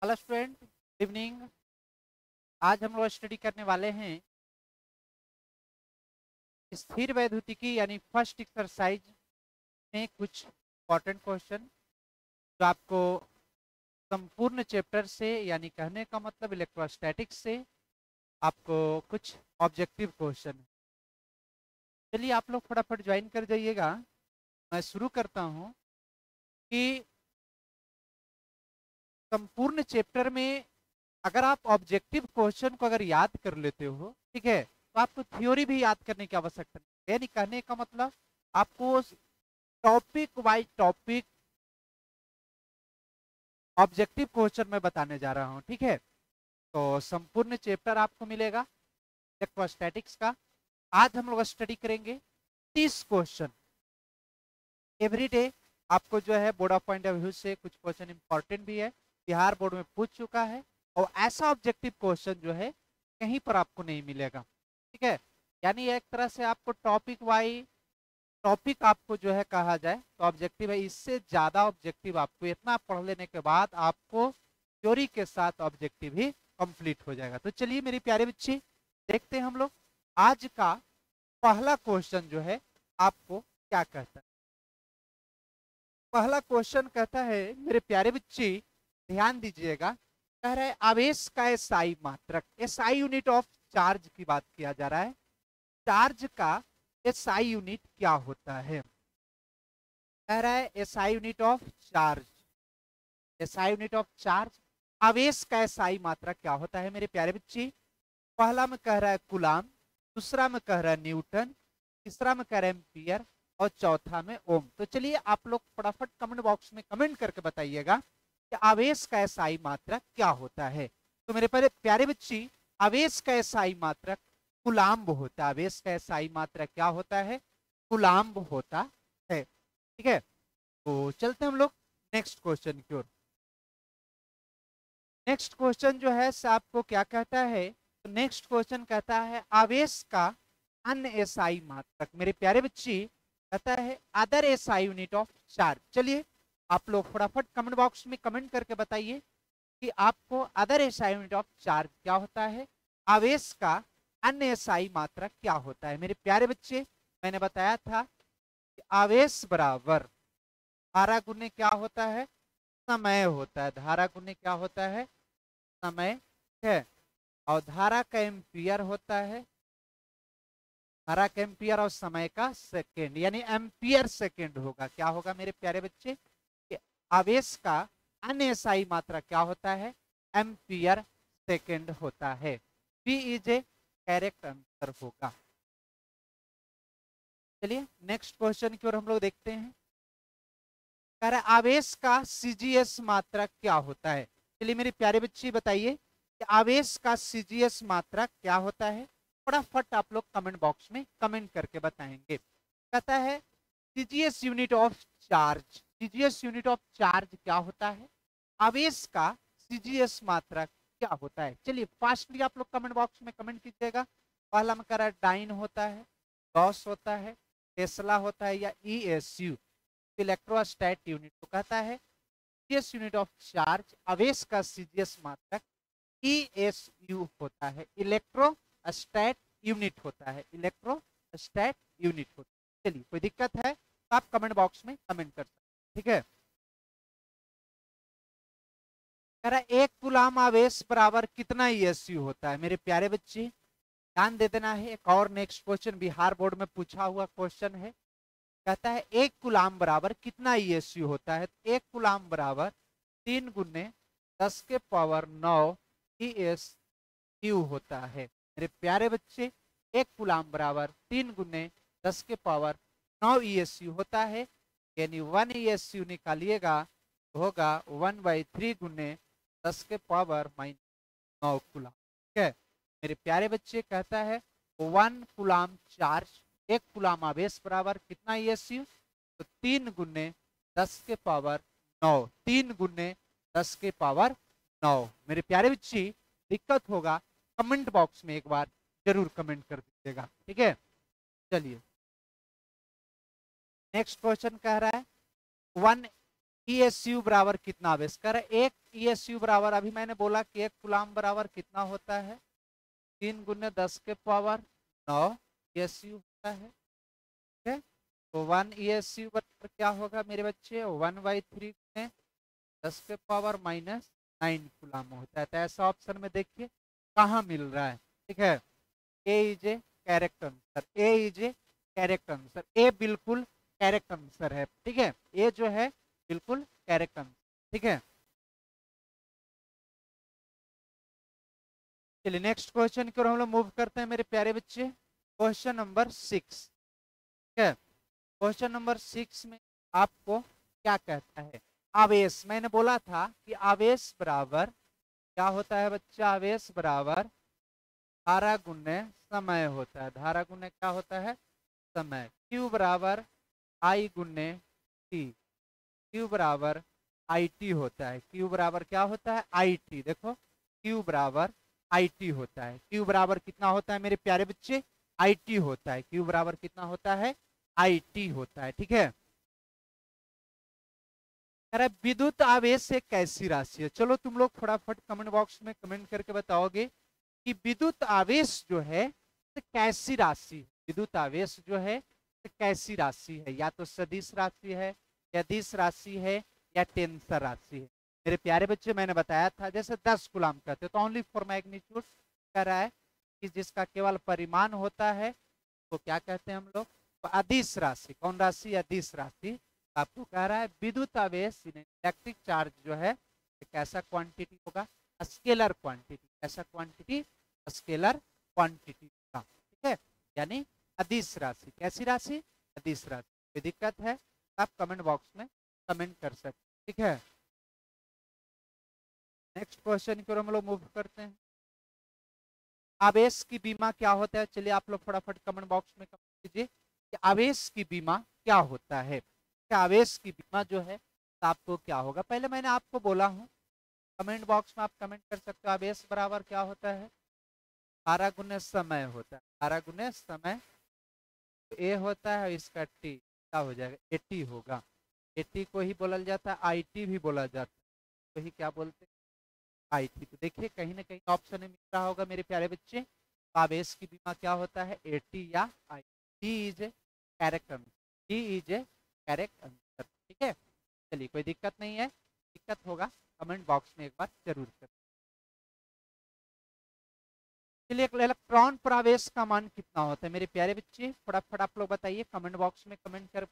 Hello student, good evening. आज हम लोग स्टडी करने वाले हैं स्थिर वैद्युतिकी यानी फर्स्ट एक्सरसाइज में कुछ इंपॉर्टेंट क्वेश्चन जो आपको संपूर्ण चैप्टर से यानी कहने का मतलब इलेक्ट्रोस्टैटिक्स से आपको कुछ ऑब्जेक्टिव क्वेश्चन। चलिए आप लोग फटाफट ज्वाइन कर जाइएगा। मैं शुरू करता हूं कि संपूर्ण चैप्टर में अगर आप ऑब्जेक्टिव क्वेश्चन को अगर याद कर लेते हो, ठीक है, तो आपको थ्योरी भी याद करने की आवश्यकता नहीं। यानी कहने का मतलब आपको topic wise topic objective question में बताने जा रहा हूं, ठीक है। तो संपूर्ण चैप्टर आपको मिलेगा इलेक्ट्रोस्टैटिक्स का। आज हम लोग स्टडी करेंगे 30 क्वेश्चन एवरी डे। आपको जो है board of point of view से कुछ क्वेश्चन इंपॉर्टेंट भी है, बिहार बोर्ड में पूछ चुका है, और ऐसा ऑब्जेक्टिव क्वेश्चन जो है कहीं पर आपको नहीं मिलेगा, ठीक है। यानी एक तरह से आपको टॉपिक वाइज टॉपिक आपको जो है कहा जाए तो ऑब्जेक्टिव है। इससे ज्यादा ऑब्जेक्टिव आपको इतना पढ़ लेने के बाद आपको थ्योरी के साथ ऑब्जेक्टिव ही कंप्लीट हो जाएगा। तो चलिए मेरी प्यारे बच्चे, देखते हैं हम लोग आज का पहला क्वेश्चन जो है आपको क्या कहता है। पहला क्वेश्चन कहता है मेरे प्यारे बच्चे, ध्यान दीजिएगा। कह रहा है आवेश का एसआई मात्रक, एसआई यूनिट ऑफ चार्ज की बात किया जा रहा है। चार्ज का एसआई यूनिट क्या होता है? कह रहा है SI unit of charge, SI unit of charge. आवेश का एसआई मात्रक क्या होता है मेरे प्यारे बच्चे? पहला में कह रहा है कूलाम, दूसरा में कह रहा है न्यूटन, तीसरा में कह रहा है एम्पियर, और चौथा में ओम। तो चलिए आप लोग फटाफट कमेंट बॉक्स में कमेंट करके बताइएगा कि आवेश का एसआई मात्रक क्या होता है। तो मेरे प्यारे बच्चे, आवेश का एसआई मात्रक कूलाम्ब होता है। आवेश का एसआई मात्रक क्या होता है? कूलाम्ब होता है, ठीक है। तो चलते हैं हम लोग नेक्स्ट क्वेश्चन की ओर। नेक्स्ट क्वेश्चन जो है आपको क्या कहता है? तो नेक्स्ट क्वेश्चन कहता है आवेश का अन्य एसआई मात्रक। मेरे प्यारे बच्चे, कहता है other SI unit of charge. चलिए आप लोग फटाफट कमेंट बॉक्स में कमेंट करके बताइए कि आपको other SI unit of charge क्या होता है, आवेश का अन्य एसआई मात्रक क्या होता है। मेरे प्यारे बच्चे, मैंने बताया था कि आवेश बराबर धारा गुने क्या होता है? समय होता है। धारा गुने क्या होता है? समय है। और धारा का एम्पियर होता है, धारा का एम्पियर और समय का सेकेंड, यानी एम्पियर सेकेंड होगा। क्या होगा मेरे प्यारे बच्चे? कि आवेश का अन्य एसआई मात्रा क्या होता है? एम्पियर सेकेंड होता है। B is a correct answer होगा। चलिए नेक्स्ट क्वेश्चन की ओर हम लोग देखते हैं। कह रहा है आवेश का सीजीएस मात्रक क्या होता है। चलिए मेरे प्यारे बच्चे बताइए कि आवेश का सीजीएस मात्रक क्या होता है। फटाफट आप लोग कमेंट बॉक्स में कमेंट करके बताएंगे। कहता है CGS unit of charge, CGS unit of charge क्या होता है? आवेश का सीजीएस मात्रक क्या होता है? चलिए फास्टली आप लोग कमेंट बॉक्स में कमेंट कीजिएगा। पहला में कह रहा है डाइन होता है, गॉस होता है, टेस्ला होता है, या ईएसयू इलेक्ट्रोस्टैट यूनिट। तो कहता है सीजीएस यूनिट ऑफ चार्ज, आवेश का सीजीएस मात्रक ईएसयू होता है, इलेक्ट्रोस्टैट यूनिट होता है, इलेक्ट्रोस्टैट यूनिट होता है। चलिए कोई दिक्कत है तो आप कमेंट बॉक्स में कमेंट कर सकते हैं, ठीक है। कह रहा है एक कूलाम आवेश बराबर कितना ईएसयू होता है। मेरे प्यारे बच्चे ध्यान दे देना है। एक और नेक्स्ट क्वेश्चन बिहार बोर्ड में पूछा हुआ क्वेश्चन है। कहता है एक कूलाम बराबर कितना ईएसयू होता है। एक कूलाम बराबर 3 गुने 10 के पावर 9 ईएसयू होता है। मेरे प्यारे बच्चे, एक कूलाम बराबर 3 गुने 10 के पावर 9 ईएसयू होता है। यानी 1 ईएसयू निकालिएगा तो होगा 1/3 गुने 10 के पावर -9 कूलाम, ठीक है। मेरे प्यारे बच्चे, कहता है 1 कूलाम चार्ज, एक कूलाम आवेश बराबर कितना ईएसयू? तो 3 गुने 10 के पावर 9, 3 गुने 10 के पावर 9। मेरे प्यारे बच्चे, दिक्कत होगा कमेंट बॉक्स में एक बार जरूर कमेंट कर दीजिएगा, ठीक है। चलिए नेक्स्ट क्वेश्चन कह रहा है 1 ESU बराबर कितना आवेश कर एक ESU बराबर, अभी मैंने बोला कि 1 कूलाम बराबर कितना होता है 3 गुने 10 के पावर 9 ESU होता है। ठीक है, तो 1 ESU बराबर क्या होगा मेरे बच्चे 1/3 गुने 10 के पावर -9 कूलाम होता है। तो ऐसा ऑप्शन में देखिए कहाँ मिल रहा है। ठीक है, A is a correct answer, A is a correct answer, A बिल्कुल करेक्ट आंसर है। ठीक है, ए जो है बिल्कुल करेक्ट आंसर। ठीक है, चलिए नेक्स्ट क्वेश्चन की ओर हम लोग मूव करते हैं मेरे प्यारे बच्चे। Question number 6। ठीक है, क्वेश्चन नंबर 6 में आपको क्या कहता है, आवेश, मैंने बोला था कि आवेश बराबर क्या होता है बच्चा, आवेश बराबर धारा गुने समय होता है। धारा गुने क्या होता है, समय। Q बराबर I गुने T, Q बराबर IT होता है। Q बराबर क्या होता है, IT। देखो Q बराबर IT होता है। Q बराबर कितना होता है मेरे प्यारे बच्चे, IT होता है। Q बराबर कितना होता है, IT होता है। ठीक है, विद्युत आवेश एक कैसी राशि है। चलो तुम लोग फटाफट कमेंट बॉक्स में कमेंट करके बताओगे कि विद्युत आवेश जो है कैसी राशि, विद्युत आवेश जो है कैसी राशि है, या तो सदिश राशि है, या दिश राशि है, या टेंसर राशि है। मेरे प्यारे बच्चे मैंने बताया था जैसे 10 कूलाम कहते हैं तो ओनली फॉर मैग्नीट्यूड कह रहा है कि जिसका केवल परिमाण होता है तो क्या कहते हैं हम लोग, तो अदिश राशि। कौन राशि, अदिश राशि। आपको कह रहा है विद्युत आवेश इलेक्ट्रिक चार्ज जो है एक ऐसा क्वांटिटी होगा, स्केलर क्वांटिटी, ऐसा क्वांटिटी स्केलर क्वांटिटी का। ठीक है, यानी अदिश राशि। कैसी राशि, अदिश राशि। कोई दिक्कत है आप कमेंट बॉक्स में कमेंट कर सकते। ठीक है, नेक्स्ट क्वेश्चन की ओर हम लोग मूव करते हैं। आवेश की बीमा क्या होता है, चलिए आप लोग फटाफट कमेंट बॉक्स में कमेंट कीजिए कि आवेश की बीमा क्या होता है। क्या आवेश की बीमा जो है तो आपको क्या होगा, पहले मैंने आपको बोला हूं, कमेंट बॉक्स में आप कमेंट कर सकते हो। आवेश बराबर क्या होता है, धारा गुने समय होता है। धारा गुने समय, तो ए होता है इसका टी, क्या हो जाएगा 80 होगा। 80 को ही बोला जाता है, IT भी बोला जाता है, तो ही क्या बोलते हैं IT। तो देखिए कहीं ना कहीं ऑप्शन में मिल रहा होगा मेरे प्यारे बच्चे, आवेश की बीमा क्या होता है 80 या IT। D is a correct answer, D is a correct answer. ठीक है, चलिए कोई दिक्कत नहीं है, दिक्कत होगा कमेंट बॉक्स में एक बार जरूर करें। चलिए इलेक्ट्रॉन प्रवेश का मान कितना होता है मेरे प्यारे बच्चे, फटाफट आप लोग बताइए कमेंट बॉक्स में कमेंट कर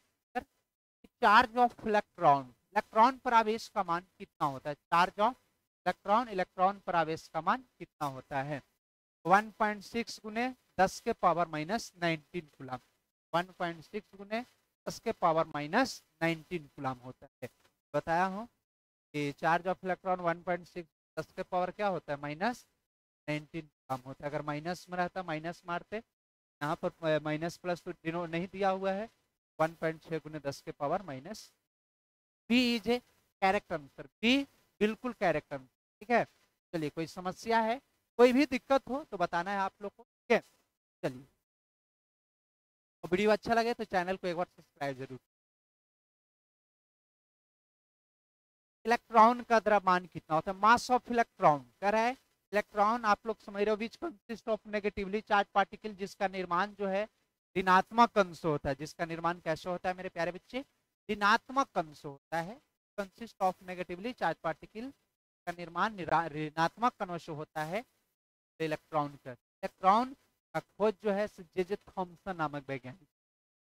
चार्ज ऑफ इलेक्ट्रॉन, इलेक्ट्रॉन प्रवेश का मान कितना होता है। चार्ज ऑफ इलेक्ट्रॉन, इलेक्ट्रॉन प्रवेश का मान कितना होता है 1.6 गुने 10 के पावर -19 कूलाम। 1.6 गुने 10 के पावर -19 कूलाम होता है। बताया हूँ कि चार्ज ऑफ इलेक्ट्रॉन 1.6 10 के पावर क्या होता है -19 कूलाम होता है। अगर माइनस में रहता माइनस मारते, यहाँ पर माइनस प्लस तो डिनो नहीं दिया हुआ है, 1.6 गुने 10 के power minus. B is a correct answer, B बिल्कुल करेक्ट आंसर। ठीक है, चलिए कोई समस्या है, कोई भी दिक्कत हो तो बताना है आप लोग को। ठीक है, चलिए वीडियो अच्छा लगे तो चैनल को एक बार सब्सक्राइब जरूर। इलेक्ट्रॉन का द्रव्यमान कितना होता है, मास ऑफ इलेक्ट्रॉन कह रहा है। इलेक्ट्रॉन आप लोग समझ रहे हो, which consist of negatively charge particle, जिसका निर्माण जो है ऋणात्मक अंश होता है। जिसका निर्माण कैसे होता है मेरे प्यारे बच्चे, ऋणात्मक अंश होता है। Consist of negatively charge particle का निर्माण ऋणात्मक अंश होता है इलेक्ट्रॉन का। इलेक्ट्रॉन का खोज जो है जे थॉमसन नामक वैज्ञानिक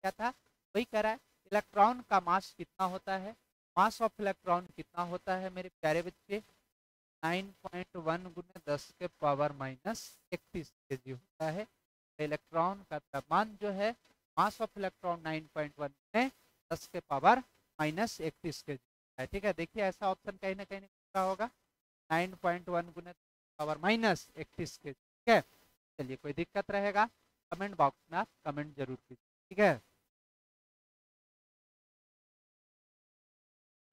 क्या था, वही कह रहा है। इलेक्ट्रॉन का मास कितना होता है, मास ऑफ इलेक्ट्रॉन कितना होता है मेरे प्यारे बच्चे 9.1 गुने 10 के पावर -31 kg होता है। इलेक्ट्रॉन का द्रव्यमान जो है मास ऑफ इलेक्ट्रॉन 9.1 गुने 10 के पावर -31 kg है। ठीक है, देखिए ऐसा ऑप्शन कहीं ना कहीं मिलता होगा 9.1 गुने पावर -31 kg। ठीक है, चलिए कोई दिक्कत रहेगा कमेंट बॉक्स में आप कमेंट जरूर कीजिए। ठीक है,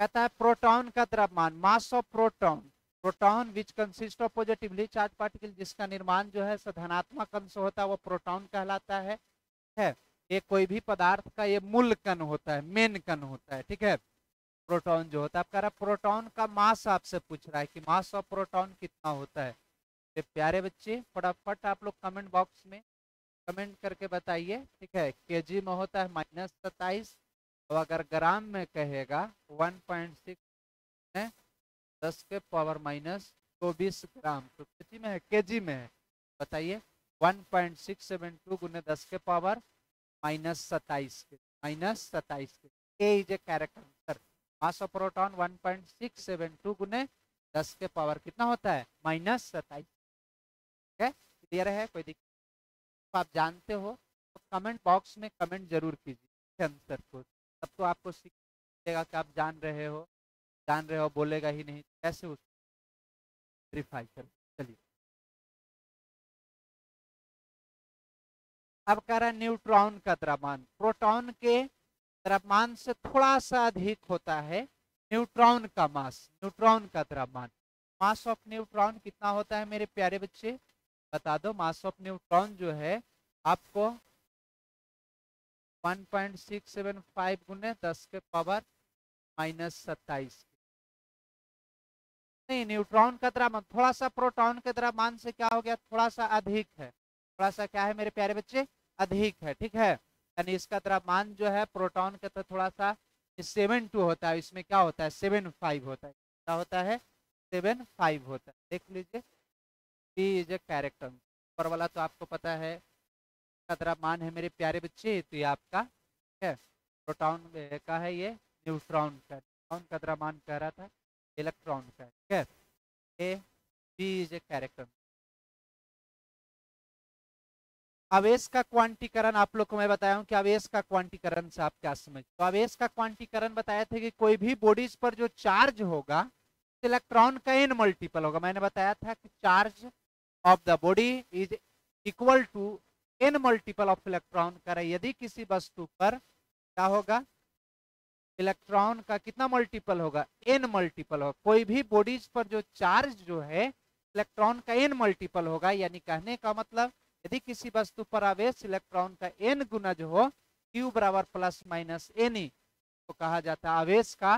कहता है प्रोटॉन का द्रव्यमान, मास of proton, proton which consist of positively charge particle, जिसका निर्माण जो है धनात्मक अंश होता है वो प्रोटॉन कहलाता है। ये कोई भी पदार्थ का ये मूल कण होता है, मेन कण होता है। ठीक है, प्रोटॉन जो होता है। आपका प्रोटॉन का मास आपसे पूछ रहा है कि मास ऑफ प्रोटॉन कितना होता है। ये प्यारे बच्चे फटाफट आप लोग कमेंट बॉक्स में कमेंट करके बताइए, ठीक है। केजी में होता है -27, और अगर ग्राम में कहेगा 1.6 है 10 के पावर -24 ग्राम। तो केजी में है, केजी में है, बताइए। 1.672 गुने 10 के पावर -27 के -27 के A is a correct answer. Mass of proton 1.672 गुने 10 के पावर कितना होता है -27। ठीक है, क्लियर है, कोई दिक्कत? तो आप जानते हो तो कमेंट बॉक्स में कमेंट जरूर कीजिए आंसर को, तब तो आपको सीखेगा कि आप जान रहे हो, बोलेगा ही नहीं, कैसे उसको वेरीफाई कर। चलिए, अब कह रहा है न्यूट्रॉन का द्रव्यमान प्रोटॉन के द्रव्यमान से थोड़ा सा अधिक होता है न्यूट्रॉन का मास। न्यूट्रॉन का द्रव्यमान, मास ऑफ न्यूट्रॉन कितना होता है मेरे प्यारे बच्चे, बता दो। मास ऑफ न्यूट्रॉन जो है आपको 1.675 गुने 10 के पावर -27। नहीं, न्यूट्रॉन का द्रव्यमान थोड़ा सा प्रोटॉन के द्रव्यमान से क्या हो गया, थोड़ा सा अधिक है। थोड़ा सा क्या है मेरे प्यारे बच्चे, अधिक है, ठीक है। यानी इसका द्रव्यमान जो है प्रोटॉन के तो थोड़ा सा 7.2 होता है, इसमें क्या होता है 7.5 होता है। क्या होता है 7.5 होता है। देख लीजिए, डी इज ए कैरेक्टर। ऊपर वाला तो आपको पता है का द्रव्यमान है मेरे प्यारे बच्चे, तो ये आपका है प्रोटॉन का है, ये न्यूट्रॉन का। न्यूट्रॉन का द्रव्यमान कह रहा था, इलेक्ट्रॉन का, ठीक है। A B is a character. आवेश का क्वांटीकरण आप लोग को मैं बताया हूं कि आवेश का क्वांटीकरण से आप क्या समझ, तो आवेश का क्वांटीकरण बताया था कि कोई भी बॉडीज पर जो चार्ज होगा इलेक्ट्रॉन का n मल्टीपल होगा। मैंने बताया था कि charge of the body is equal to n multiple of electron. कर यदि किसी वस्तु पर क्या होगा, इलेक्ट्रॉन का कितना मल्टीपल होगा, n मल्टीपल होगा। कोई भी बॉडीज पर जो चार्ज जो है इलेक्ट्रॉन का n मल्टीपल होगा, यानी कहने का मतलब यदि किसी वस्तु पर आवेश इलेक्ट्रॉन का n गुना जो हो Q बराबर प्लस माइनस Ne, तो कहा जाता है आवेश का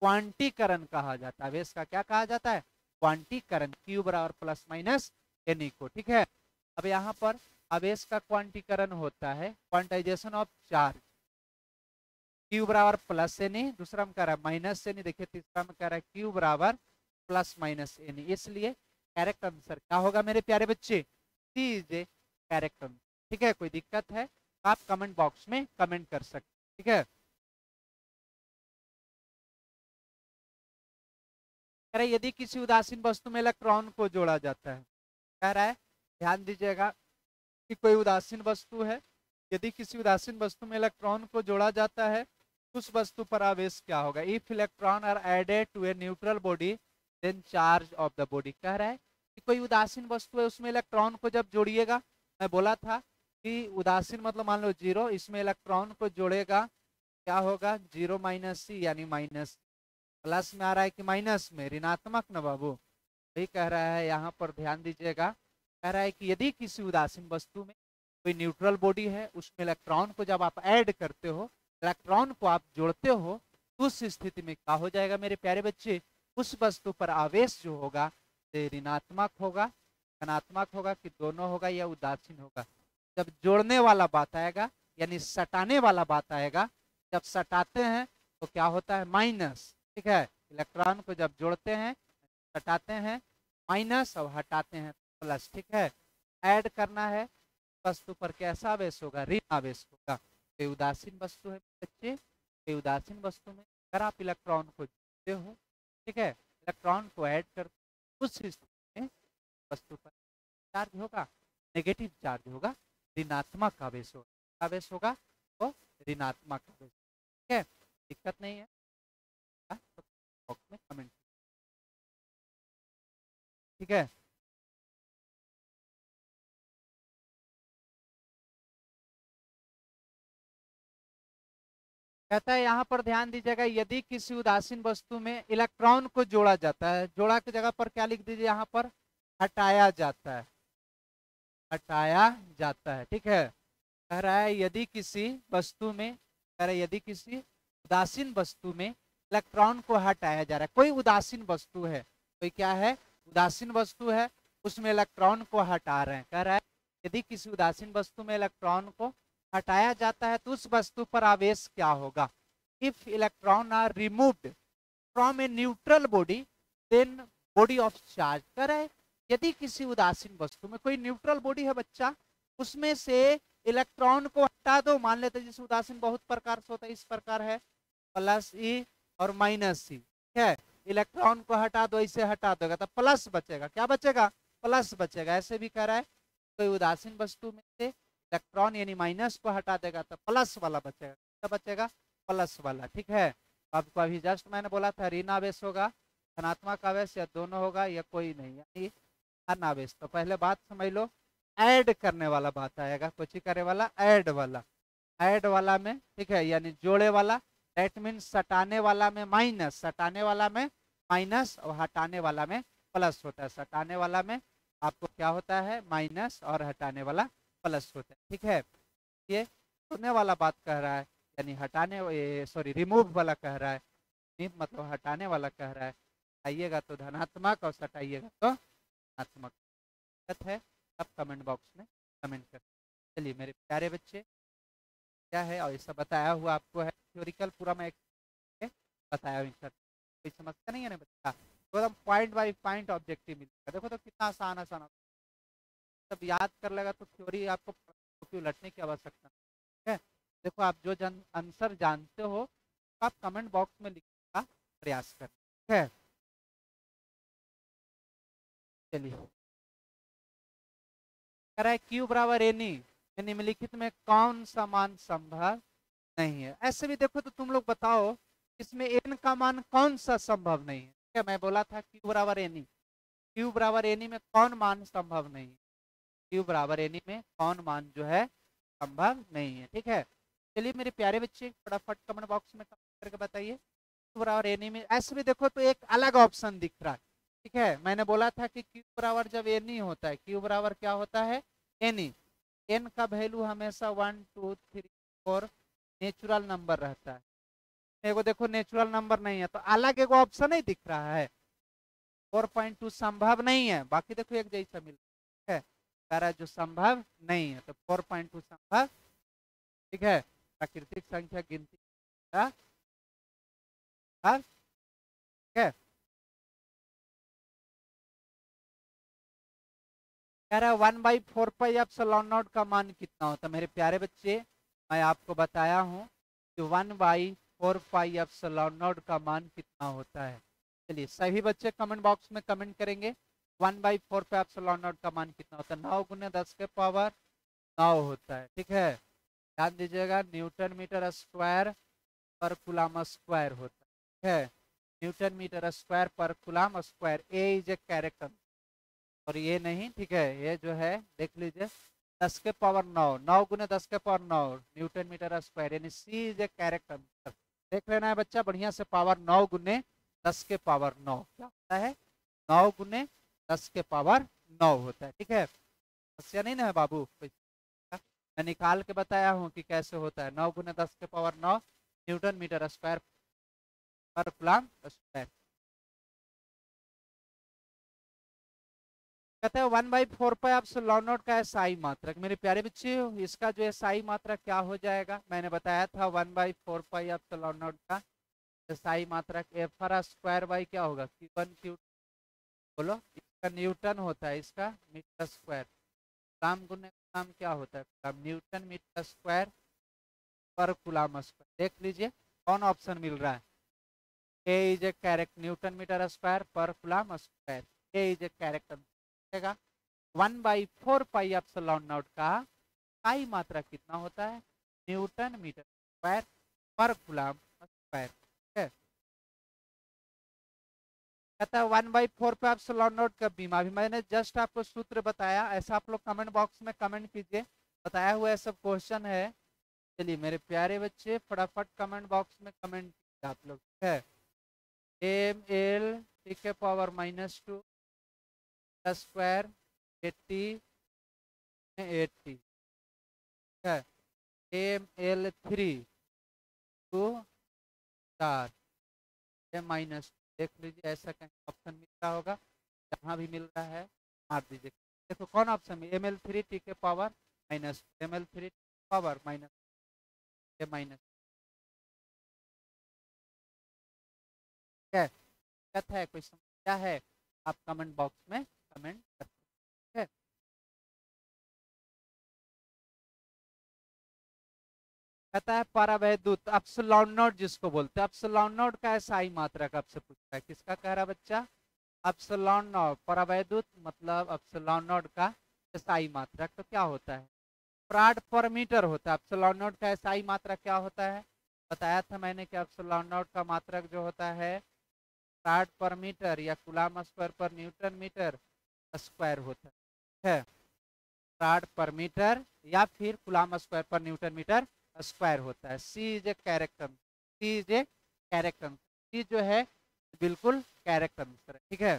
क्वांटीकरण कहा जाता है। आवेश का क्या कहा जाता है, क्वांटीकरण, Q बराबर प्लस माइनस Ne को, ठीक है। अब यहाँ पर आवेश का क्वांटीकरण होता है क्वांटाइजेशन ऑफ चार्ज, Q बराबर प्लस Ne, दूसरा में कह रहा है माइनस Ne, देखिए तीसरा में कह रहा है Q बराबर प्लस माइनस Ne। इसलिए करेक्ट आंसर क्या होगा मेरे प्यारे बच्चे, सी इज ए करेक्ट आंसर। ठीक है, कोई दिक्कत है आप कमेंट बॉक्स में कमेंट कर सकते, ठीक है। कह रहा है यदि किसी उदासीन वस्तु में इलेक्ट्रॉन को जोड़ा जाता है, कह रहा है ध्यान दीजिएगा कि कोई उदासीन वस्तु है, यदि किसी उदासीन वस्तु में इलेक्ट्रॉन को जोड़ा जाता है उस वस्तु पर आवेश क्या होगा। If electron are added to a neutral body then charge of the body. कह रहा है कि कोई उदासीन वस्तु है, उसमें इलेक्ट्रॉन को जब जोड़िएगा, मैं बोला था कि उदासीन मतलब मान लो 0, इसमें इलेक्ट्रॉन को जोड़ेगा क्या होगा 0 माइनस सी, यानी माइनस। प्लस में आ रहा है कि माइनस में, ऋणात्मक ना बाबू, वही कह रहा है यहाँ पर, ध्यान दीजिएगा। कह रहा है कि यदि किसी उदासीन वस्तु में कोई न्यूट्रल बॉडी है, उसमें इलेक्ट्रॉन को जब आप ऐड करते हो, इलेक्ट्रॉन को आप जोड़ते हो, उस स्थिति में क्या हो जाएगा मेरे प्यारे बच्चे, उस वस्तु पर आवेश जो होगा ऋणात्मक होगा, धनात्मक होगा कि दोनों होगा या उदासीन होगा। जब जोड़ने वाला बात आएगा यानी सटाने वाला बात आएगा, जब सटाते हैं तो क्या होता है माइनस, ठीक है। इलेक्ट्रॉन को जब जोड़ते हैं सटाते हैं माइनस और हटाते हैं प्लस, ठीक है। ऐड करना है वस्तु पर कैसा आवेश होगा, ऋण आवेश होगा। कोई उदासीन वस्तु है बच्चे, कोई उदासीन वस्तु में अगर आप इलेक्ट्रॉन को जोड़ते हो, ठीक है, इलेक्ट्रॉन को ऐड कर, उस स्थिति में वस्तु पर चार्ज होगा नेगेटिव चार्ज होगा, ऋणात्मक आवेश होगा। आवेश होगा तो ऋणात्मक आवेश, ठीक है, दिक्कत नहीं है। तो बॉक्स में कमेंट, ठीक है। कहता है यहाँ पर ध्यान दीजिएगा, यदि किसी उदासीन वस्तु में इलेक्ट्रॉन को जोड़ा जाता है, जोड़ा की जगह पर क्या लिख दीजिए यहाँ पर, हटाया जाता है, हटाया जाता है, ठीक है। कह रहा है यदि किसी वस्तु में, कह रहा है यदि किसी उदासीन वस्तु में इलेक्ट्रॉन को हटाया जा रहा है। कोई उदासीन वस्तु है, कोई क्या है, उदासीन वस्तु है, उसमें इलेक्ट्रॉन को हटा रहे हैं। कह रहा है यदि किसी उदासीन वस्तु में इलेक्ट्रॉन को हटाया जाता है तो उस वस्तु पर आवेश क्या होगा। If electron are removed from a neutral body then body of charge. कह रहा है यदि किसी उदासीन वस्तु में, कोई न्यूट्रल बॉडी है बच्चा, उसमें से इलेक्ट्रॉन को हटा दो, मान लेते जैसे उदासीन बहुत प्रकार से होता है, इस प्रकार है प्लस ई और माइनस सी, है, इलेक्ट्रॉन को हटा दो, इसे हटा दोगे तो प्लस बचेगा, क्या बचेगा, प्लस बचेगा। ऐसे भी कह रहा है कोई उदासीन वस्तु में से इलेक्ट्रॉन यानी माइनस को हटा देगा तो प्लस वाला बचेगा, क्या बचेगा, प्लस वाला। ठीक है, आपको अभी जस्ट मैंने बोला था ऋण आवेश होगा, धनात्मक आवेश, या दोनों होगा या कोई नहीं, यानी अनावेश। तो पहले बात समझ लो, ऐड करने वाला बात आएगा, कुछ ही करे वाला, ऐड वाला, ऐड वाला में, ठीक है, यानी जोड़े वाला, दैट मीन्स सटाने वाला में माइनस, सटाने वाला में माइनस और हटाने वाला में प्लस होता है। सटाने वाला में आपको क्या होता है, माइनस, और हटाने वाला प्लस होता है। ठीक है, ये जोड़ने वाला बात कह रहा है, यानी हटाने, सॉरी रिमूव वाला कह रहा है, मतलब हटाने वाला कह रहा है। हटाइएगा तो धनात्मक और सटाइएगा तो धनात्मक है। अब कमेंट बॉक्स में कमेंट कर। चलिए मेरे प्यारे बच्चे, क्या है और ऐसा बताया हुआ आपको है, थ्योरिकल पूरा मैं बताया हुआ, कोई समस्या नहीं है ना बच्चा, तो एकदम पॉइंट बाय पॉइंट ऑब्जेक्टिव मिलेगा। देखो तो कितना आसान आसान, सब याद कर लेगा तो थ्योरी आपको उलटने की आवश्यकता है। देखो आप जो आंसर जानते हो तो आप कमेंट बॉक्स में लिखने का प्रयास करें। ठीक है, चलिए, कह रहा है क्यू बराबर एनी, निम्नलिखित में कौन सा मान संभव नहीं है। ऐसे भी देखो तो तुम लोग बताओ इसमें एन का मान कौन सा संभव नहीं है। ठीक है, मैं बोला था क्यू बराबर एनी, क्यू बराबर एनी में कौन मान संभव नहीं है, क्यू बराबर एनी में कौन मान जो है संभव नहीं है। ठीक है, चलिए मेरे प्यारे बच्चे फटाफट कमेंट बॉक्स में कमेंट करके बताइए क्यू बराबर एनी में। ऐसे भी देखो तो एक अलग ऑप्शन दिख रहा है। ठीक है, मैंने बोला था कि क्यू बराबर जब एनी होता है, क्यू बराबर क्या होता है, एनी, एन का वैल्यू हमेशा 1 2 3 4 नेचुरल नंबर रहता है। एगो देखो नेचुरल नंबर नहीं है तो अलग एगो ऑप्शन नहीं दिख रहा है, 4.2 संभव नहीं है, बाकी देखो एक जैसा मिल रहा है, कह रहा है जो संभव नहीं है तो 4.2 संभव। ठीक है, प्राकृतिक संख्या गिनती का ठीक है, कह रहा है 1/4 एप्सिलॉन नॉट का मान कितना होता है। मेरे प्यारे बच्चे मैं आपको बताया हूँ कि 1/4 एप्सिलॉन नॉट का मान कितना होता है। चलिए सभी बच्चे कमेंट बॉक्स में कमेंट करेंगे 1/4 एप्सिलॉन नॉट का मान कितना होता है। 9 गुने 10 के पावर 9 होता है। ठीक है, ध्यान दीजिएगा, न्यूटन मीटर स्क्वायर पर कूलम स्क्वायर होता है। ठीक है, न्यूटन मीटर स्क्वायर पर coulomb square, A is a character, और ये नहीं, ठीक है, ये जो है देख लीजिए 10 के पावर 9, 9 गुने 10 के पावर 9 न्यूटन मीटर स्क्वायर, यानी सी इज ए करेक्ट आंसर। देख लेना है बच्चा बढ़िया से, पावर 9 गुने 10 के पावर 9 क्या होता है, 9 गुने 10 के पावर 9 होता है। ठीक है, समस्या नहीं ना है बाबू, मैं निकाल के बताया हूँ कि कैसे होता है, 9 गुने 10 के पावर 9 न्यूटन मीटर स्क्वायर पर कूलम स्क्वायर। कहते हैं 1/4 एप्सिलॉन नॉट का एसआई मात्रक। मेरे प्यारे बच्चे इसका जो एसआई मात्रक क्या हो जाएगा, मैंने बताया था 1/4 एप्सिलॉन नॉट का एसआई मात्रक एफ आर स्क्वायर बाई क्या होगा, Q1 Q, बोलो, इसका न्यूटन होता है, इसका मीटर स्क्वायर, कूलम गुने कूलम क्या होता है, न्यूटन मीटर स्क्वायर पर कूलम स्क्वायर। देख लीजिए कौन ऑप्शन मिल रहा है, A is a correct, newton metre square पर coulomb square, A is a correct. 1/4 epsilon naught का इकाई मात्रा कितना होता है, न्यूटन मीटर स्क्वायर पर कूलम स्क्वायर। कहता है 1/4 एप्सिलॉन नॉट का बीमा, अभी मैंने जस्ट आपको सूत्र बताया, ऐसा आप लोग कमेंट बॉक्स में कमेंट कीजिए, बताया हुआ सब क्वेश्चन है। चलिए मेरे प्यारे बच्चे फटाफट कमेंट बॉक्स में कमेंट कीजिए आप लोग। है एम एल टी के पावर -2 स्क्वायर 80 80 है, एम एल 3 2 4 माइनस, देख लीजिए ऐसा कहीं ऑप्शन मिल रहा होगा, जहाँ भी मिल रहा है मार दीजिए। देखो कौन ऑप्शन में, ml3 t के power minus, ml3 power minus minus, क्या दिक्कत है, कोई समस्या है, आप कमेंट बॉक्स में कमेंट कर सकते हैं। कहता है परावैद्युत एप्सिलॉन नॉट जिसको बोलते हैं, एप्सिलॉन नॉट का SI मात्रक आपसे पूछता है, किसका कह रहा है बच्चा, एप्सिलॉन नॉट, परावैद्युत मतलब एप्सिलॉन नॉट का SI मात्रक, तो क्या होता है, फराड पर मीटर होता है। एप्सिलॉन नॉट का SI मात्रक क्या होता है, बताया था मैंने कि एप्सिलॉन नॉट का मात्रक जो होता है फराड पर मीटर या कूलम स्क्वायर पर न्यूटन मीटर स्क्वायर होता है, फराड पर मीटर या फिर कूलम स्क्वायर पर न्यूटन मीटर स्क्वायर होता है। C is a correct answer, C is a correct answer, C जो है बिल्कुल करेक्ट आंसर है, ठीक है।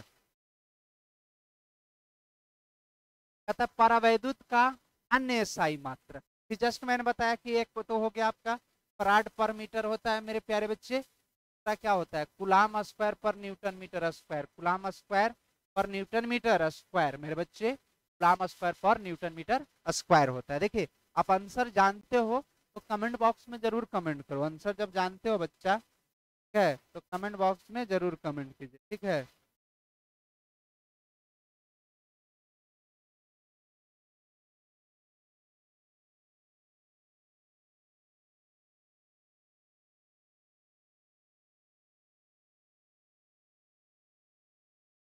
कहता परावैद्युत का अन्य SI मात्रक, जस्ट मैंने बताया कि एक तो हो गया आपका फराड पर मीटर होता है मेरे प्यारे बच्चे, दूसरा क्या होता है कूलम स्क्वायर पर newton metre square, coulomb square पर न्यूटन मीटर स्क्वायर मेरे बच्चे, कूलम स्क्वायर पर न्यूटन मीटर स्क्वायर होता है। देखिए आप आंसर जानते हो तो कमेंट बॉक्स में जरूर कमेंट करो, आंसर जब जानते हो बच्चा, ठीक है, तो कमेंट बॉक्स में जरूर कमेंट कीजिए, ठीक है।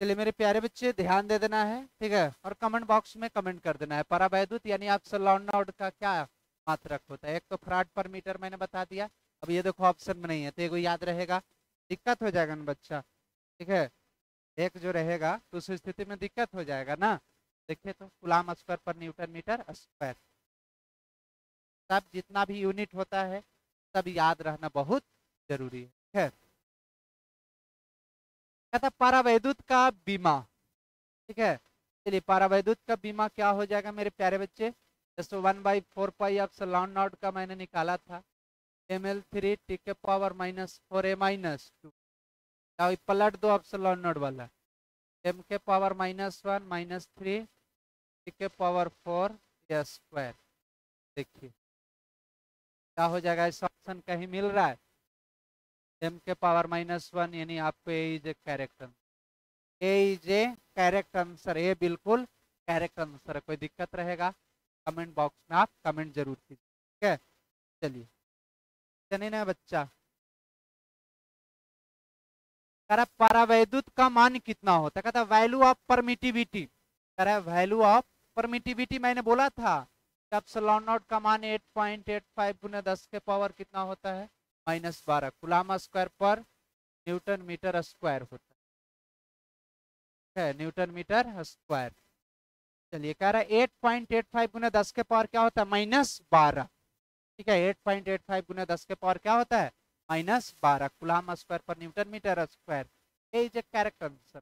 चलिए मेरे प्यारे बच्चे ध्यान दे देना है, ठीक है, और कमेंट बॉक्स में कमेंट कर देना है परावैद्युत यानी एप्सिलॉन नॉट का क्या मात्रक होता है। एक तो फराड पर मीटर मैंने बता दिया, अब ये देखो ऑप्शन में नहीं है तो ये याद रहेगा, दिक्कत हो जाएगा ना बच्चा, ठीक है, एक जो रहेगा तो उस स्थिति में दिक्कत हो जाएगा ना। देखिए तो कूलम स्क्वायर पर न्यूटन मीटर स्क्वायर, सब जितना भी यूनिट होता है सब याद रहना बहुत जरूरी है, ठीक है। कहता परावैद्युत का बीमा, ठीक है, चलिए परावैद्युत का बीमा क्या हो जाएगा मेरे प्यारे बच्चे, जैसे 1/4 पाई एप्सिलॉन नॉट का मैंने निकाला था, ml3 t के पावर -4a-2, पलट दो एप्सिलॉन नॉट वाला, m के पावर -1 -3 t के पावर 4 या स्क्वायर, देखिए क्या हो जाएगा, इस ऑप्शन कहीं मिल रहा है m के पावर -1 यानी आपको A is a correct answer, A is a correct answer, ये बिल्कुल करेक्ट आंसर है। कोई दिक्कत रहेगा कमेंट बॉक्स में आप कमेंट जरूर कीजिए, ठीक है। चलिए चलिए ना बच्चा, कह रहा परावैद्युत का मान कितना होता है, कहता वैल्यू ऑफ परमिटिविटी, कह रहा वैल्यू ऑफ परमिटिविटी, मैंने बोला था एप्सिलॉन नॉट का मान 8.85 गुना 10 के पावर कितना होता है -12 कूलम स्क्वायर पर न्यूटन मीटर स्क्वायर होता है, न्यूटन मीटर स्क्वायर। चलिए कह रहा है 8.85 गुना 10 के पावर क्या होता है -12, ठीक है, 8.85 गुना 10 के पावर क्या होता है -12 कूलम स्क्वायर पर newton metre square, A is a correct answer,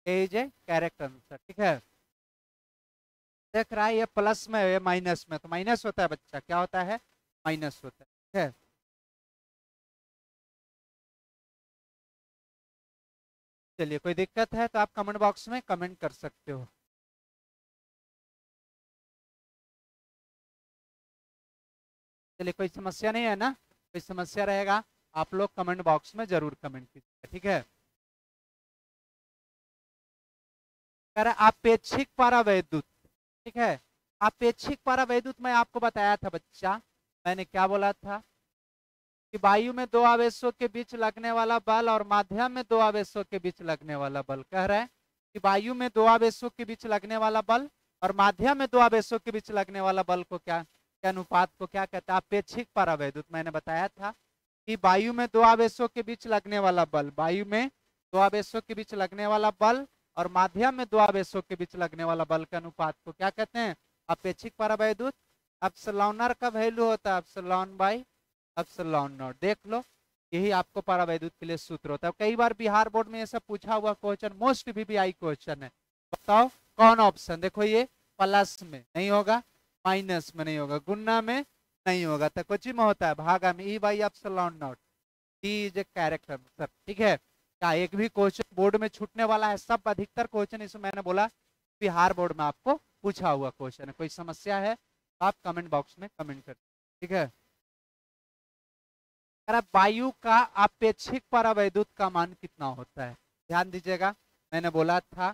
A is a correct answer, ठीक है। देख रहा है ये प्लस में ये माइनस में, तो माइनस होता है बच्चा, क्या होता है माइनस होता है, ठीक है। चलिए कोई दिक्कत है तो आप कमेंट बॉक्स में कमेंट कर सकते हो। चलिए कोई समस्या नहीं है ना, कोई समस्या रहेगा आप लोग कमेंट बॉक्स में जरूर कमेंट कीजिए, ठीक है। कह रहा अपेक्षिक परावैद्युत, ठीक है, अपेक्षिक परावैद्युत मैं आपको बताया था बच्चा, मैंने क्या बोला था कि वायु में दो आवेशों के बीच लगने वाला बल और माध्यम में दो आवेशों के बीच लगने वाला बल, कह रहा है कि वायु में दो आवेशों के बीच लगने वाला बल और माध्यम में दो आवेशों के बीच लगने वाला बल को क्या, के अनुपात को क्या कहता है अपेक्षिक परावैद्युत। मैंने बताया था कि वायु में दो आवेशों के बीच लगने वाला बल, वायु में दो आवेशों के बीच लगने वाला बल और माध्यम में दो आवेशों के बीच लगने वाला बल के अनुपात को क्या कहते हैं अपेक्षिक परावैद्युत। एप्सिलॉन का वैल्यू होता है एप्सिलॉन बाई एप्सिलॉन नॉट, देख लो यही आपको परावैद्युत के लिए सूत्र होता है। कई बार बिहार बोर्ड में ये सब पूछा हुआ क्वेश्चन, मोस्ट VVI क्वेश्चन है, बताओ कौन ऑप्शन, देखो ये प्लस में नहीं होगा, माइनस में नहीं होगा, गुना में नहीं होगा, तो कुछ में होता है भागा में, E by epsilon naught, D is a character sir, ठीक है। क्या एक भी क्वेश्चन बोर्ड में छूटने वाला है? सब अधिकतर क्वेश्चन इसमें मैंने बोला बिहार बोर्ड में आपको पूछा हुआ क्वेश्चन है। कोई समस्या है तो आप कमेंट बॉक्स में कमेंट कर, ठीक है। वायु का अपेक्षिक परावैद्युत का मान कितना होता है? ध्यान दीजिएगा, मैंने बोला था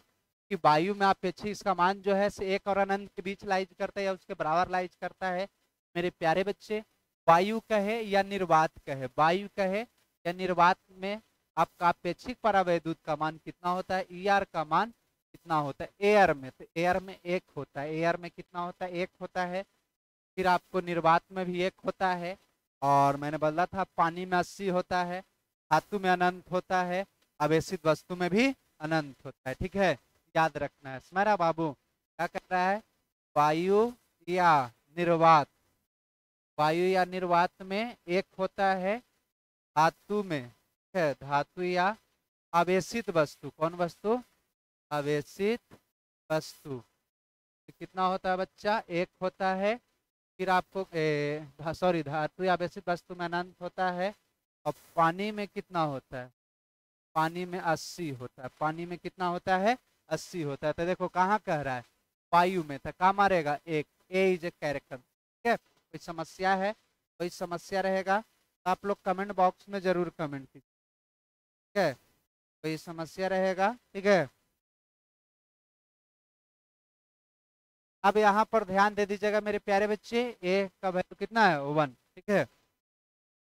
कि वायु में अपेक्षिक इसका मान जो है एक और अनंत के बीच लाइज करता है या उसके बराबर लाइज करता है। मेरे प्यारे बच्चे, वायु कहे या निर्वात कहे, वायु कहे या निर्वात में आपका अपेक्षिक परावैद्युत का मान कितना होता है? ईआर का मान कितना होता है एयर में? तो एयर में 1 होता है। एयर में कितना होता है? 1 होता है। फिर आपको निर्वात में भी 1 होता है, और मैंने बोला था पानी में 80 होता है, धातु में अनंत होता है, अवेशित वस्तु में भी अनंत होता है, ठीक है। याद रखना है। स्मरा बाबू क्या कर रहा है? वायु या निर्वात, वायु या निर्वात में 1 होता है, धातु में, ठीक है, धातु या आवेशित वस्तु, कौन वस्तु? आवेशित वस्तु कितना होता है बच्चा? 1 होता है। फिर आपको सॉरी, धातु या आवेशित वस्तु में अनंत होता है। और पानी में कितना होता है? पानी में 80 होता है। पानी में कितना होता है? 80 होता है। तो देखो कहाँ कह रहा है? वायु में, तो कहाँ मारेगा? 1। ए इज ए कैरेक्टर, ठीक है। कोई समस्या है? कोई समस्या रहेगा तो आप लोग कमेंट बॉक्स में जरूर कमेंट कीजिए, ठीक है। कोई समस्या रहेगा, ठीक है। अब यहाँ पर ध्यान दे दीजिएगा मेरे प्यारे बच्चे, ए का वैल्यू कितना है? 1, ठीक है।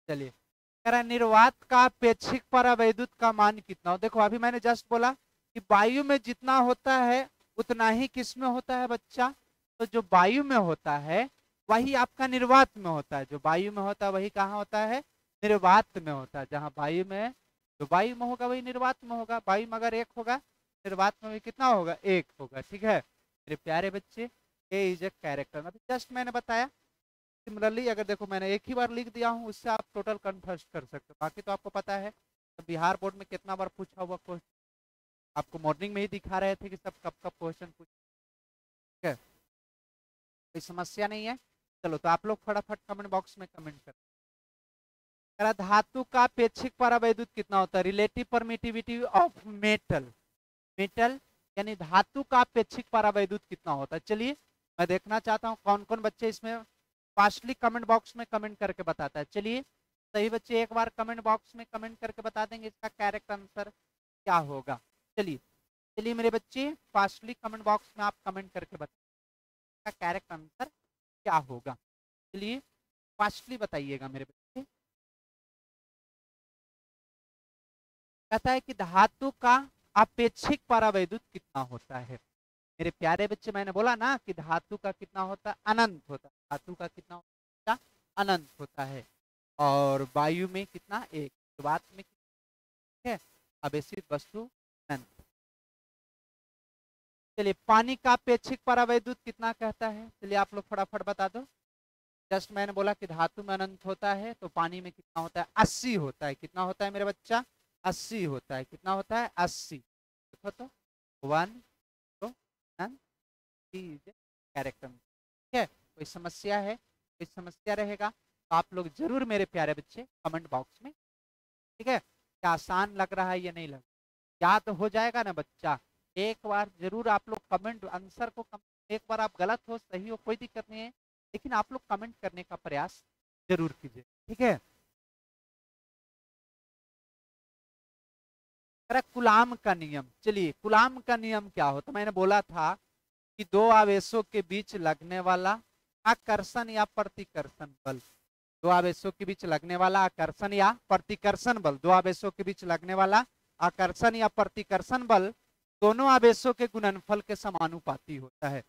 चलिए, कह रहा निर्वात का अपेक्षिक परावैद्युत का मान कितना हो? देखो अभी मैंने जस्ट बोला कि वायु में जितना होता है उतना ही किस में होता है बच्चा? तो जो वायु में होता है वही आपका निर्वात में होता है। जो वायु में होता है वही कहाँ होता है? निर्वात में होता है। जहाँ वायु में, जो वायु में होगा वही निर्वात में होगा। वायु में अगर 1 होगा, निर्वात में भी कितना होगा? 1 होगा, ठीक है। मेरे प्यारे बच्चे, ए इज ए कैरेक्टर, अभी जस्ट मैंने बताया। सिमिलरली अगर देखो मैंने एक ही बार लिख दिया हूँ, उससे आप टोटल कन्फर्म कर सकते हो। बाकी तो आपको पता है तो बिहार बोर्ड में कितना बार पूछा हुआ क्वेश्चन, आपको मॉर्निंग में ही दिखा रहे थे कि सब कब कब क्वेश्चन पूछ, ठीक है। कोई समस्या नहीं है। चलो तो आप लोग फटाफट कमेंट बॉक्स में कमेंट कर। धातु का अपेक्षिक परावैद्युत कितना होता है? Relative permittivity of metal, metal यानी धातु का अपेक्षिक परावैद्युत कितना होता है? चलिए मैं देखना चाहता हूँ कौन कौन बच्चे इसमें फास्टली कमेंट बॉक्स में कमेंट करके बताता है। चलिए सही बच्चे एक बार कमेंट बॉक्स में कमेंट करके बता देंगे इसका करेक्ट आंसर क्या होगा। चलिए चलिए मेरे बच्चे फास्टली कमेंट बॉक्स में आप कमेंट करके बताइए इसका करेक्ट आंसर क्या होगा। चलिए फास्टली बताइएगा मेरे बच्चे। कहता है कि धातु का अपेक्षिक परावैद्युत कितना होता है? मेरे प्यारे बच्चे मैंने बोला ना कि धातु का कितना होता है? अनंत होता है। धातु का कितना होता है? अनंत होता है। और वायु में कितना? 1। बात में कितना है? आवेशित वस्तु अनंत। चलिए पानी का अपेक्षिक परावैद्युत कितना कहता है? चलिए आप लोग फटाफट बता दो। जस्ट मैंने बोला कि धातु में अनंत होता है, तो पानी में कितना होता है? 80 होता है। कितना होता है मेरे बच्चा? 80 होता है। कितना होता है? 80। देखो तो 1 2 कैरेक्टर, ठीक है। कोई समस्या है? कोई समस्या रहेगा तो आप लोग जरूर मेरे प्यारे बच्चे कमेंट बॉक्स में, ठीक है। क्या आसान लग रहा है या नहीं लग? याद हो जाएगा ना बच्चा? एक बार जरूर आप लोग कमेंट आंसर को एक बार आप गलत हो सही हो कोई दिक्कत नहीं है, लेकिन आप लोग कमेंट करने का प्रयास जरूर कीजिए, ठीक है। कुलाम का नियम, चलिए कुलाम का नियम क्या होता? मैंने बोला था कि 2 आवेशों के बीच लगने वाला आकर्षण या प्रतिकर्षण बल, 2 आवेशों के बीच लगने वाला आकर्षण या प्रतिकर्षण बल, 2 आवेशों के बीच लगने वाला आकर्षण या प्रतिकर्षण बल दोनों आवेशों के गुणनफल के समानुपाती होता है।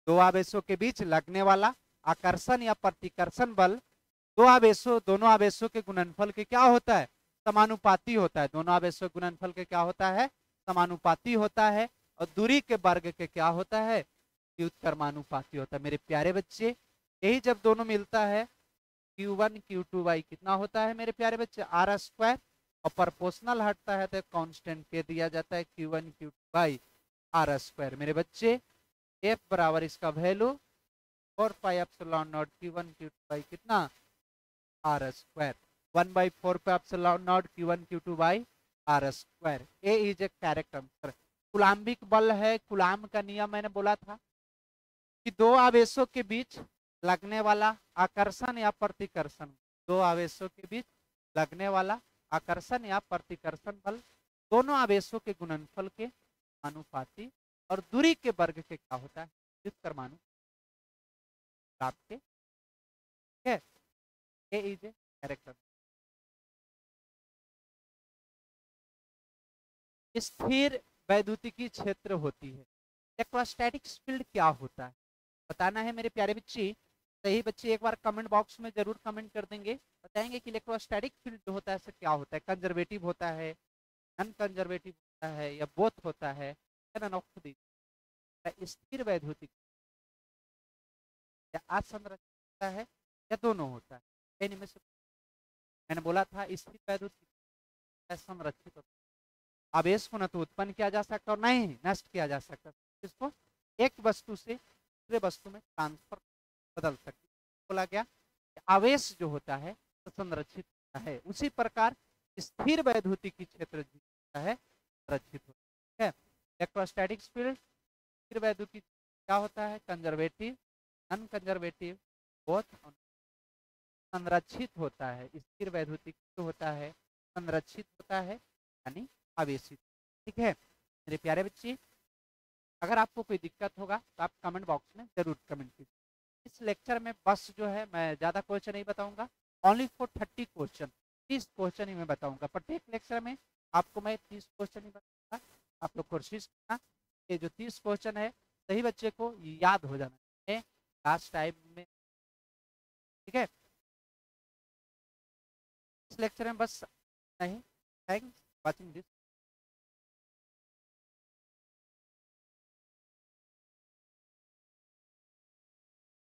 2 आवेशों के बीच लगने वाला आकर्षण या प्रतिकर्षण बल दोनों आवेशों के गुणनफल के क्या होता है? समानुपाती होता है। दोनों आवेशों के गुणनफल के क्या होता है? समानुपाती होता है। और दूरी के वर्ग के क्या होता है? व्युत्क्रमानुपाती होता है। मेरे प्यारे बच्चे यही जब दोनों मिलता है Q1 Q2 कितना होता है मेरे प्यारे बच्चे? R²। और प्रोपोर्शनल हटता है तो कांस्टेंट के दिया जाता है Q1 Q2 R²। मेरे बच्चे F बराबर इसका value 4 pi epsilon naught Q1 Q2 कितना? R²। 1/4 पे epsilon naught Q1 Q2 by R square. A is a correct answer. Coulombic बल है, कूलाम का नियम मैंने बोला था कि दो आवेशों के बीच लगने वाला आकर्षण या प्रतिकर्षण, दो आवेशों के बीच लगने वाला आकर्षण या प्रतिकर्षण बल दोनों आवेशों के गुणनफल के अनुपाती और दूरी के वर्ग के क्या होता है, व्युत्क्रमानुपाती के। ठीक है, A is a correct answer. स्थिर वैद्युतिकी क्षेत्र होती है। इलेक्ट्रोस्टैटिक फील्ड क्या होता है बताना है मेरे प्यारे बच्चे। सही बच्चे एक बार कमेंट बॉक्स में जरूर कमेंट कर देंगे, बताएंगे कि इलेक्ट्रोस्टैटिक फील्ड जो होता है से क्या होता है। कंजर्वेटिव होता है, नॉन कंजर्वेटिव होता है, या बोथ होता है, या नन ऑफ दी। स्थिर वैद्युतिक या असंरचित होता है या दोनों होता है, इनमें से मैंने बोला था स्थिर वैद्युतिक संरक्षित होता है। आवेश को न तो उत्पन्न किया जा सकता और न ही नष्ट किया जा सकता, इसको एक वस्तु से दूसरे वस्तु में ट्रांसफर बदल सकती। बोला गया आवेश जो होता है तो संरक्षित होता है, उसी प्रकार स्थिर वैद्युतिकी क्षेत्र जो होता है संरक्षित होता है। इलेक्ट्रोस्टैटिक्स फील्ड स्थिर वैद्युतिकी क्या होता है, कंजर्वेटिव, नॉन कंजर्वेटिव, बोथ। संरक्षित होता है, स्थिर वैद्युतिकी जो होता है संरक्षित होता है यानी आवेशित। ठीक है मेरे प्यारे बच्चे, अगर आपको कोई दिक्कत होगा तो आप कमेंट बॉक्स में जरूर कमेंट कीजिए। इस लेक्चर में बस जो है मैं ज्यादा क्वेश्चन नहीं बताऊंगा, ओनली फॉर 30 क्वेश्चन, 30 क्वेश्चन ही मैं बताऊंगा। प्रत्येक लेक्चर में आपको मैं 30 क्वेश्चन ही बताऊंगा। आप लोग कोशिश करना ये जो 30 क्वेश्चन है सही बच्चे को याद हो जाना है लास्ट टाइम में। ठीक है, इस लेक्चर में बस नहीं। Thanks watching this.